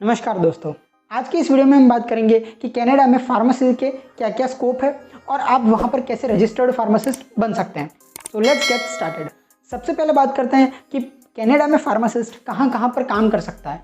नमस्कार दोस्तों, आज की इस वीडियो में हम बात करेंगे कि कनाडा में फार्मेसी के क्या क्या स्कोप है और आप वहां पर कैसे रजिस्टर्ड फार्मासिस्ट बन सकते हैं। So let's get started. सबसे पहले बात करते हैं कि कनाडा में फार्मासिस्ट कहां कहां पर काम कर सकता है।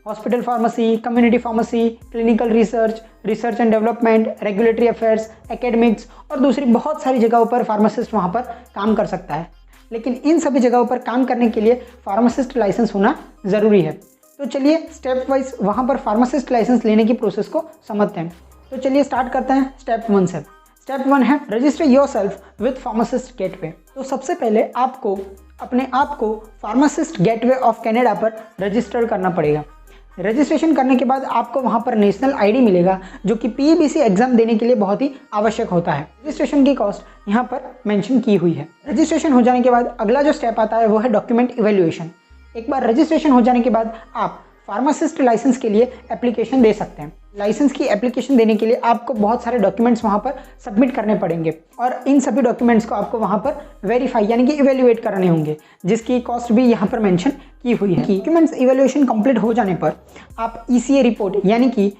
Hospital pharmacy, community pharmacy, clinical research, research and development, regulatory affairs, academics और दूसरी बहुत सारी जगहों पर फार्मासिस्ट वहाँ पर काम कर सकता है। लेकिन इन सभी जगहों पर काम करने के लिए फार्मासिस्ट लाइसेंस होना ज़रूरी है। तो चलिए स्टेप वाइज वहाँ पर फार्मासिस्ट लाइसेंस लेने की प्रोसेस को समझते हैं। तो चलिए स्टार्ट करते हैं स्टेप 1 से। स्टेप 1 है register yourself with pharmacist gateway. तो सबसे पहले आपको अपने आप को फार्मासिस्ट गेटवे ऑफ कनाडा पर रजिस्टर करना पड़ेगा। रजिस्ट्रेशन करने के बाद आपको वहाँ पर नेशनल आईडी मिलेगा, जो कि पीईबीसी एग्जाम देने के लिए बहुत ही आवश्यक होता है। रजिस्ट्रेशन की कॉस्ट यहाँ पर मेंशन की हुई है। रजिस्ट्रेशन हो जाने के बाद अगला जो स्टेप आता है वो है डॉक्यूमेंट इवैल्यूएशन। एक बार रजिस्ट्रेशन हो जाने के बाद आप फार्मासिस्ट लाइसेंस के लिए एप्लीकेशन दे सकते हैं। लाइसेंस की एप्लीकेशन देने के लिए आपको बहुत सारे डॉक्यूमेंट्स वहाँ पर सबमिट करने पड़ेंगे और इन सभी डॉक्यूमेंट्स को आपको वहाँ पर वेरीफाई यानी कि इवेल्युएट करने होंगे, जिसकी कॉस्ट भी यहाँ पर मेंशन की हुई है। डॉक्यूमेंट्स इवेल्युएशन कंप्लीट हो जाने पर आप ईसीए रिपोर्ट यानी कि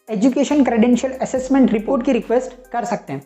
एजुकेशन क्रेडेंशियल असेसमेंट रिपोर्ट की रिक्वेस्ट कर सकते हैं।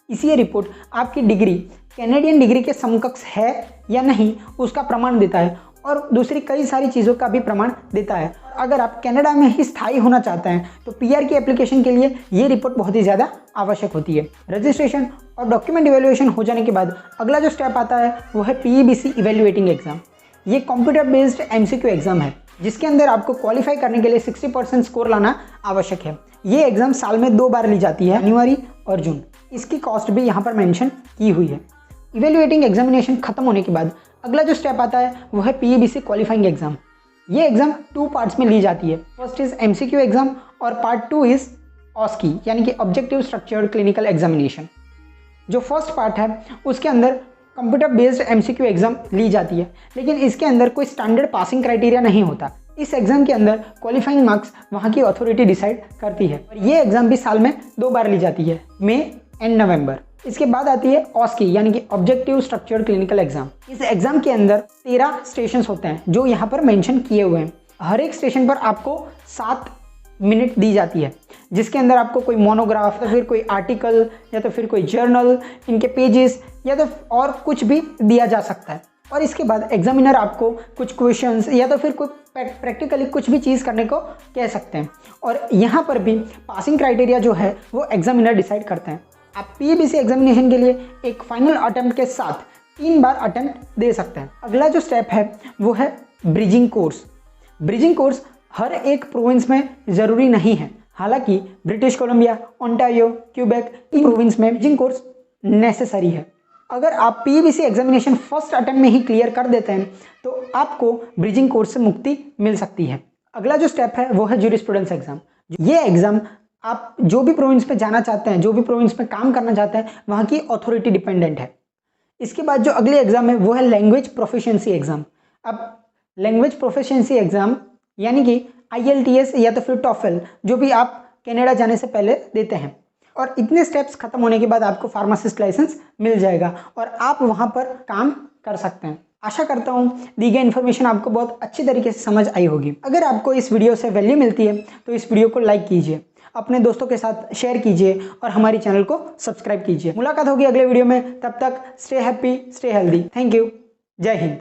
ईसीए रिपोर्ट आपकी डिग्री कैनेडियन डिग्री के समकक्ष है या नहीं उसका प्रमाण देता है और दूसरी कई सारी चीज़ों का भी प्रमाण देता है। अगर आप कनाडा में ही स्थायी होना चाहते हैं तो पीआर की एप्लीकेशन के लिए ये रिपोर्ट बहुत ही ज़्यादा आवश्यक होती है। रजिस्ट्रेशन और डॉक्यूमेंट इवैल्यूएशन हो जाने के बाद अगला जो स्टेप आता है वो है पीईबीसी इवैल्यूएटिंग एग्जाम। ये कंप्यूटर बेस्ड एमसीक्यू एग्जाम है, जिसके अंदर आपको क्वालिफाई करने के लिए 60% स्कोर लाना आवश्यक है। ये एग्जाम साल में 2 बार ली जाती है, जनवरी और जून। इसकी कॉस्ट भी यहाँ पर मेंशन की हुई है। इवैल्यूएटिंग एग्जामिनेशन खत्म होने के बाद अगला जो स्टेप आता है वो है पीईबीसी क्वालिफाइंग एग्जाम। ये एग्जाम 2 पार्ट्स में ली जाती है। फर्स्ट इज एमसीक्यू एग्जाम और पार्ट 2 इज ऑस्की यानी कि ऑब्जेक्टिव स्ट्रक्चर्ड क्लिनिकल एग्जामिनेशन। जो फर्स्ट पार्ट है उसके अंदर कंप्यूटर बेस्ड एमसीक्यू एग्जाम ली जाती है, लेकिन इसके अंदर कोई स्टैंडर्ड पासिंग क्राइटेरिया नहीं होता। इस एग्जाम के अंदर क्वालिफाइंग मार्क्स वहाँ की अथॉरिटी डिसाइड करती है और ये एग्जाम भी साल में 2 बार ली जाती है, मई एंड नवंबर। इसके बाद आती है ऑस्की यानी कि ऑब्जेक्टिव स्ट्रक्चर्ड क्लिनिकल एग्जाम। इस एग्जाम के अंदर 13 स्टेशंस होते हैं जो यहाँ पर मेंशन किए हुए हैं। हर एक स्टेशन पर आपको 7 मिनट दी जाती है, जिसके अंदर आपको कोई मोनोग्राफ या फिर कोई आर्टिकल या तो फिर कोई जर्नल, इनके पेजेस या तो और कुछ भी दिया जा सकता है। और इसके बाद एग्जामिनर आपको कुछ क्वेश्चंस या तो फिर कोई प्रैक्टिकली कुछ भी चीज़ करने को कह सकते हैं और यहाँ पर भी पासिंग क्राइटेरिया जो है वो एग्जामिनर डिसाइड करते हैं। आप पीईबीसी एग्जामिनेशन के लिए एक फाइनल अटेम्प्ट के साथ 3 बार अटेम्प्ट दे सकते हैं। अगला जो स्टेप है वो है ब्रिजिंग कोर्स। ब्रिजिंग कोर्स हर एक प्रोविंस में ज़रूरी नहीं है, हालांकि ब्रिटिश कोलंबिया, ओंटारियो, क्यूबेक इन प्रोविंस में ब्रिजिंग कोर्स नेसेसरी है। अगर आप पीईबीसी एग्जामिनेशन फर्स्ट अटेम्प्ट में ही क्लियर कर देते हैं तो आपको ब्रिजिंग कोर्स से मुक्ति मिल सकती है। अगला जो स्टेप है वो है ज्यूरिस्प्रूडेंस एग्जाम। ये एग्जाम आप जो भी प्रोविंस में जाना चाहते हैं, जो भी प्रोविंस में काम करना चाहते हैं, वहाँ की अथॉरिटी डिपेंडेंट है। इसके बाद जो अगली एग्जाम है वो है लैंग्वेज प्रोफिशिएंसी एग्जाम। अब लैंग्वेज प्रोफिशिएंसी एग्जाम यानी कि IELTS या तो फिर टॉफल, जो भी आप कनाडा जाने से पहले देते हैं, और इतने स्टेप्स खत्म होने के बाद आपको फार्मासिस्ट लाइसेंस मिल जाएगा और आप वहाँ पर काम कर सकते हैं। आशा करता हूँ दी गई इन्फॉर्मेशन आपको बहुत अच्छी तरीके से समझ आई होगी। अगर आपको इस वीडियो से वैल्यू मिलती है तो इस वीडियो को लाइक कीजिए, अपने दोस्तों के साथ शेयर कीजिए और हमारी चैनल को सब्सक्राइब कीजिए। मुलाकात होगी अगले वीडियो में, तब तक stay happy, stay healthy. Thank you. जय हिंद।